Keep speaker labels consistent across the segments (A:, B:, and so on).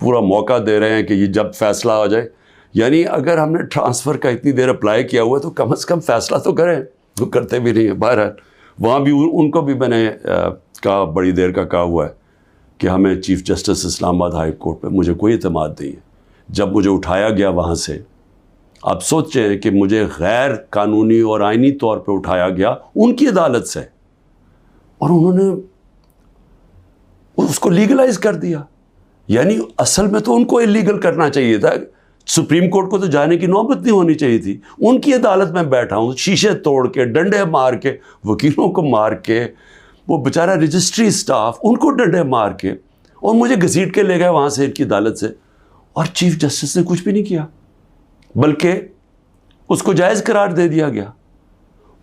A: پورا موقع دے رہے ہیں کہ یہ جب فیصلہ ہو جائے. یعنی اگر ہم نے ٹرانسفر کا اتنی دیر اپلائی کیا ہوا ہے تو کم از کم فیصلہ تو کریں. وہ کرتے بھی نہیں ہیں. بہرحال وہاں بھی ان کو بھی میں نے کہا، بڑی دیر کا کہا ہوا ہے کہ ہمیں چیف جسٹس اسلام آباد ہائی کورٹ پہ مجھے کوئی اعتماد نہیں ہے. جب مجھے اٹھایا گیا وہاں سے، آپ سوچیں کہ مجھے غیر قانونی اور آئینی طور پہ اٹھایا گیا ان کی عدالت سے، اور انہوں نے اس کو لیگلائز کر دیا. یعنی اصل میں تو ان کو اللیگل کرنا چاہیے تھا. سپریم کورٹ کو تو جانے کی نوبت نہیں ہونی چاہیے تھی. ان کی عدالت میں بیٹھا ہوں، شیشے توڑ کے، ڈنڈے مار کے، وکیلوں کو مار کے، وہ بیچارہ رجسٹری سٹاف ان کو ڈنڈے مار کے، اور مجھے گھسیٹ کے لے گئے وہاں سے ان کی عدالت سے. اور چیف جسٹس نے کچھ بھی نہیں کیا، بلکہ اس کو جائز قرار دے دیا گیا.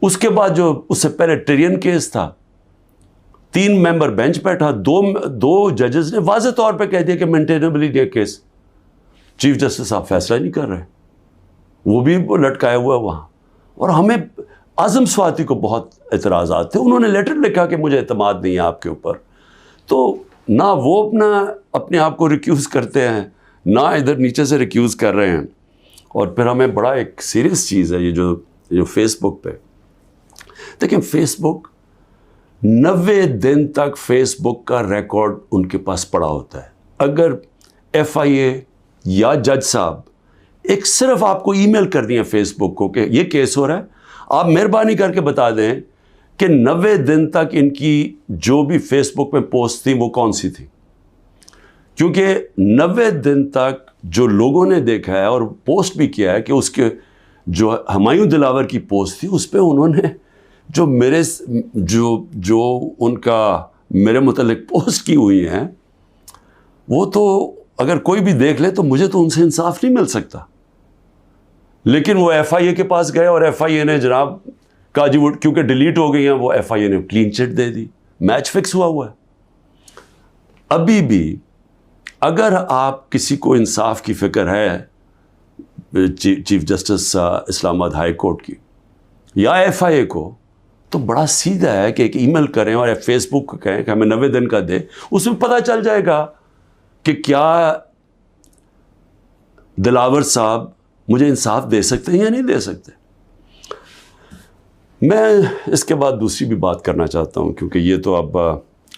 A: اس کے بعد جو اس سے پہلے ٹرین کیس تھا، 3 ممبر بینچ بیٹھا، دو ججز نے واضح طور پہ کہہ دیا کہ مینٹینیبل ہے کیس. چیف جسٹس صاحب فیصلہ نہیں کر رہے، وہ بھی لٹکائے ہوا ہے وہاں. اور ہمیں اعظم سواتی کو بہت اعتراضات تھے. انہوں نے لیٹر لکھا کہ مجھے اعتماد نہیں ہے آپ کے اوپر. تو نہ وہ اپنے آپ کو ریکیوز کرتے ہیں، نہ ادھر نیچے سے ریکیوز کر رہے ہیں. اور پھر ہمیں بڑا ایک سیریس چیز ہے یہ جو فیس بک پہ دیکھیں. فیس بک 90 دن تک فیس بک کا ریکارڈ ان کے پاس پڑا ہوتا ہے. اگر FIA یا جج صاحب ایک صرف آپ کو ای میل کر دیا فیس بک کو کہ یہ کیس ہو رہا ہے، آپ مہربانی کر کے بتا دیں کہ 90 دن تک ان کی جو بھی فیس بک میں پوسٹ تھی وہ کون سی تھی. کیونکہ 90 دن تک جو لوگوں نے دیکھا ہے اور پوسٹ بھی کیا ہے کہ اس کے جو ہمایوں دلاور کی پوسٹ تھی اس پہ انہوں نے جو ان کا میرے متعلق پوسٹ کی ہوئی ہیں، وہ تو اگر کوئی بھی دیکھ لے تو مجھے تو ان سے انصاف نہیں مل سکتا. لیکن وہ FIA کے پاس گئے اور FIA نے جناب کہا جی وہ کیونکہ ڈیلیٹ ہو گئی ہیں، وہ FIA نے کلین چٹ دے دی. میچ فکس ہوا ہے. ابھی بھی اگر آپ کسی کو انصاف کی فکر ہے چیف جسٹس اسلام آباد ہائی کورٹ کی یا FIA کو، تو بڑا سیدھا ہے کہ ایک ای میل کریں اور فیس بک کو کہیں کہ ہمیں 90 دن کا دے. اس میں پتہ چل جائے گا کہ کیا دلاور صاحب مجھے انصاف دے سکتے ہیں یا نہیں دے سکتے. میں اس کے بعد دوسری بھی بات کرنا چاہتا ہوں، کیونکہ یہ تو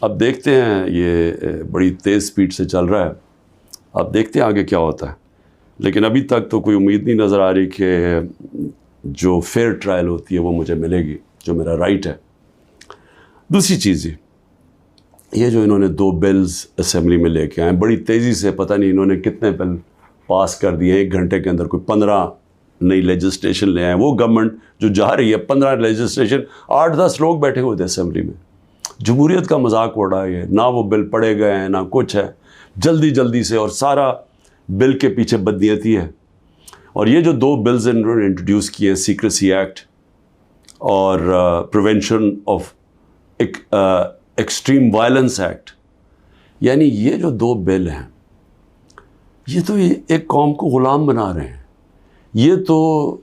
A: اب دیکھتے ہیں، یہ بڑی تیز سپیڈ سے چل رہا ہے. اب دیکھتے ہیں آگے کیا ہوتا ہے. لیکن ابھی تک تو کوئی امید نہیں نظر آ رہی کہ جو فیئر ٹرائل ہوتی ہے وہ مجھے ملے گی، جو میرا رائٹ ہے. دوسری چیز یہ جو انہوں نے 2 بلز اسمبلی میں لے کے آئے بڑی تیزی سے، پتہ نہیں انہوں نے کتنے بل پاس کر دیے ہیں 1 گھنٹے کے اندر. کوئی 15 نئی لیجسلیشن لے آئے. وہ گورنمنٹ جو جا رہی ہے 15 لیجسلیشن، 8-10 لوگ بیٹھے ہوئے تھے اسمبلی میں. جمہوریت کا مذاق اڑا ہے. نہ وہ بل پڑھے گئے ہیں نہ کچھ ہے. جلدی سے، اور سارا بل کے پیچھے بدنیتی ہے. اور یہ جو 2 بلز انہوں نے انٹروڈیوس کیے ہیں، سیکریسی ایکٹ اور prevention of extreme violence act, یعنی یہ جو 2 بل ہیں یہ تو ایک قوم کو غلام بنا رہے ہیں. یہ تو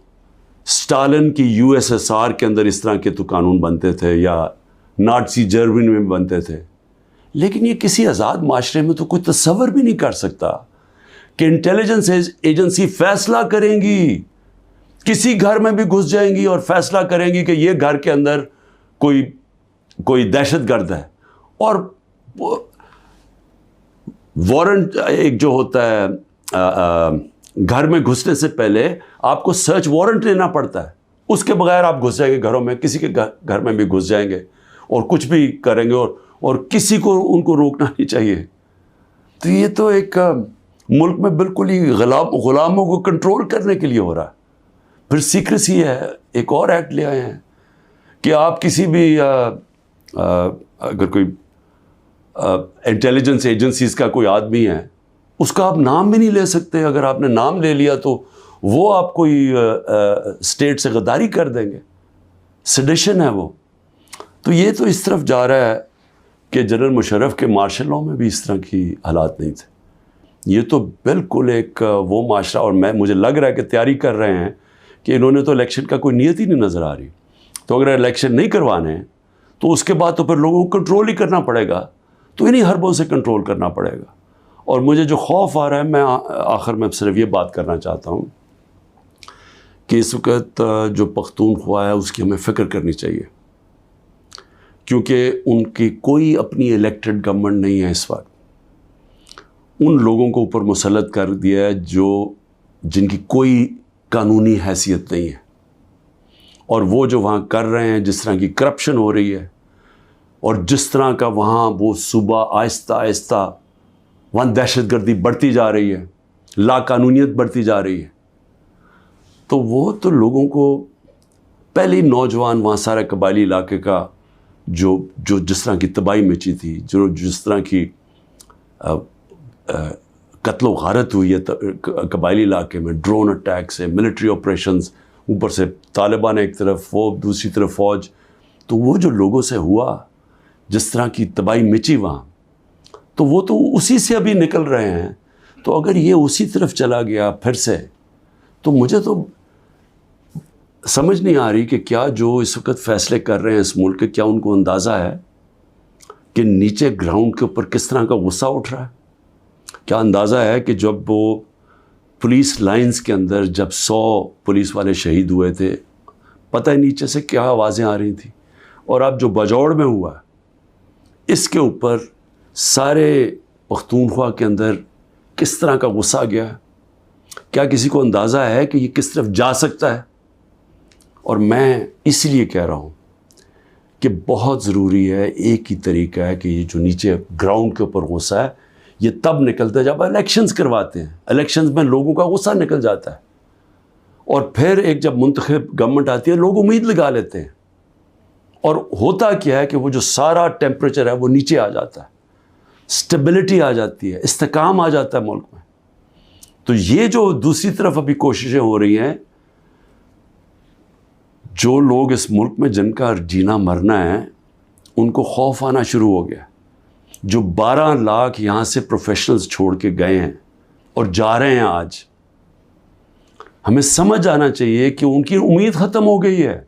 A: اسٹالن کی USSR کے اندر اس طرح کے تو قانون بنتے تھے، یا نازی جرمنی میں بنتے تھے. لیکن یہ کسی آزاد معاشرے میں تو کوئی تصور بھی نہیں کر سکتا کہ انٹیلیجنس ایجنسی فیصلہ کریں گی، کسی گھر میں بھی گھس جائیں گی اور فیصلہ کریں گی کہ یہ گھر کے اندر کوئی دہشت گرد ہے. اور وارنٹ ایک جو ہوتا ہے، گھر میں گھسنے سے پہلے آپ کو سرچ وارنٹ لینا پڑتا ہے. اس کے بغیر آپ گھس جائیں گے گھروں میں، کسی کے گھر میں بھی گھس جائیں گے اور کچھ بھی کریں گے، اور کسی کو ان کو روکنا نہیں چاہیے. تو یہ تو ایک ملک میں بالکل ہی غلاموں کو کنٹرول کرنے کے لیے ہو رہا ہے. پھر سیکریسی ہے، ایک اور ایکٹ لے آئے ہیں کہ آپ کسی بھی اگر کوئی انٹیلیجنس ایجنسیز کا کوئی آدمی ہے، اس کا آپ نام بھی نہیں لے سکتے. اگر آپ نے نام لے لیا تو وہ آپ کوئی اسٹیٹ سے غداری کر دیں گے. سیڈیشن ہے وہ. تو یہ تو اس طرف جا رہا ہے کہ جنرل مشرف کے مارشل لاء میں بھی اس طرح کی حالات نہیں تھے. یہ تو بالکل ایک وہ معاشرہ، اور مجھے لگ رہا ہے کہ تیاری کر رہے ہیں کہ انہوں نے تو الیکشن کا کوئی نیت ہی نہیں نظر آ رہی. تو اگر الیکشن نہیں کروانے ہیں تو اس کے بعد تو پھر لوگوں کو کنٹرول ہی کرنا پڑے گا. تو انہی حربوں سے کنٹرول کرنا پڑے گا. اور مجھے جو خوف آ رہا ہے، میں آخر میں صرف یہ بات کرنا چاہتا ہوں کہ اس وقت جو پختونخوا ہے اس کی ہمیں فکر کرنی چاہیے، کیونکہ ان کی کوئی اپنی الیکٹڈ گورنمنٹ نہیں ہے اس وقت. ان لوگوں کو اوپر مسلط کر دیا ہے جن کی کوئی قانونی حیثیت نہیں ہے، اور وہ جو وہاں کر رہے ہیں، جس طرح کی کرپشن ہو رہی ہے اور جس طرح کا وہاں وہ صوبہ آہستہ آہستہ وہاں دہشت گردی بڑھتی جا رہی ہے، لا قانونیت بڑھتی جا رہی ہے، تو وہ تو لوگوں کو پہلے ہی نوجوان وہاں سارے قبائلی علاقے کا جو جس طرح کی تباہی مچی تھی، جس طرح کی قتل و غارت ہوئی ہے قبائلی علاقے میں، ڈرون اٹیک سے، ملٹری آپریشنز، اوپر سے طالبان ایک طرف، وہ دوسری طرف فوج، تو وہ جو لوگوں سے ہوا، جس طرح کی تباہی مچی وہاں، تو وہ تو اسی سے ابھی نکل رہے ہیں. تو اگر یہ اسی طرف چلا گیا پھر سے، تو مجھے تو سمجھ نہیں آ رہی کہ کیا جو اس وقت فیصلے کر رہے ہیں اس ملک کے، کیا ان کو اندازہ ہے کہ نیچے گراؤنڈ کے اوپر کس طرح کا غصہ اٹھ رہا ہے؟ کیا اندازہ ہے کہ جب وہ پولیس لائنز کے اندر جب 100 پولیس والے شہید ہوئے تھے، پتہ ہے نیچے سے کیا آوازیں آ رہی تھیں؟ اور اب جو بجوڑ میں ہوا اس کے اوپر سارے پختونخوا کے اندر کس طرح کا غصہ گیا ہے؟ کیا کسی کو اندازہ ہے کہ یہ کس طرف جا سکتا ہے؟ اور میں اس لیے کہہ رہا ہوں کہ بہت ضروری ہے، ایک ہی طریقہ ہے کہ یہ جو نیچے گراؤنڈ کے اوپر غصہ ہے یہ تب نکلتا ہے جب الیکشنز کرواتے ہیں. الیکشنز میں لوگوں کا غصہ نکل جاتا ہے، اور پھر ایک جب منتخب گورنمنٹ آتی ہے لوگ امید لگا لیتے ہیں، اور ہوتا کیا ہے کہ وہ جو سارا ٹیمپریچر ہے وہ نیچے آ جاتا ہے، اسٹیبلٹی آ جاتی ہے، استحکام آ جاتا ہے ملک میں. تو یہ جو دوسری طرف ابھی کوششیں ہو رہی ہیں، جو لوگ اس ملک میں جن کا جینا مرنا ہے ان کو خوف آنا شروع ہو گیا. جو 12 لاکھ یہاں سے پروفیشنلز چھوڑ کے گئے ہیں اور جا رہے ہیں، آج ہمیں سمجھ آنا چاہیے کہ ان کی امید ختم ہو گئی ہے.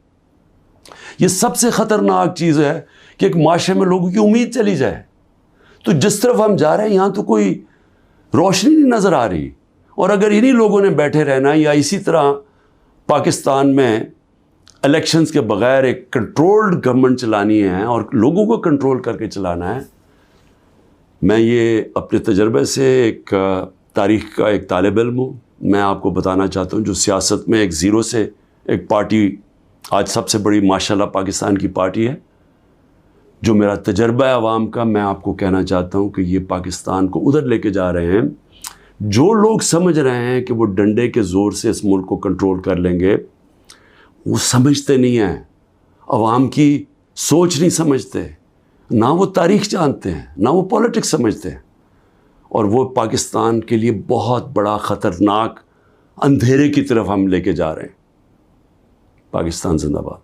A: یہ سب سے خطرناک چیز ہے کہ ایک معاشرے میں لوگوں کی امید چلی جائے. تو جس طرف ہم جا رہے ہیں یہاں تو کوئی روشنی نہیں نظر آ رہی، اور اگر انہی لوگوں نے بیٹھے رہنا یا اسی طرح پاکستان میں الیکشنز کے بغیر ایک کنٹرولڈ گورنمنٹ چلانی ہے اور لوگوں کو کنٹرول کر کے چلانا ہے. میں یہ اپنے تجربے سے ایک تاریخ کا ایک طالب علم ہوں، میں آپ کو بتانا چاہتا ہوں جو سیاست میں ایک زیرو سے ایک پارٹی آج سب سے بڑی ماشاءاللہ پاکستان کی پارٹی ہے، جو میرا تجربہ ہے عوام کا، میں آپ کو کہنا چاہتا ہوں کہ یہ پاکستان کو ادھر لے کے جا رہے ہیں. جو لوگ سمجھ رہے ہیں کہ وہ ڈنڈے کے زور سے اس ملک کو کنٹرول کر لیں گے، وہ سمجھتے نہیں ہیں، عوام کی سوچ نہیں سمجھتے، نہ وہ تاریخ جانتے ہیں، نہ وہ پولیٹکس سمجھتے ہیں، اور وہ پاکستان کے لیے بہت بڑا خطرناک اندھیرے کی طرف ہم لے کے جا رہے ہیں. پاکستان زندہ باد.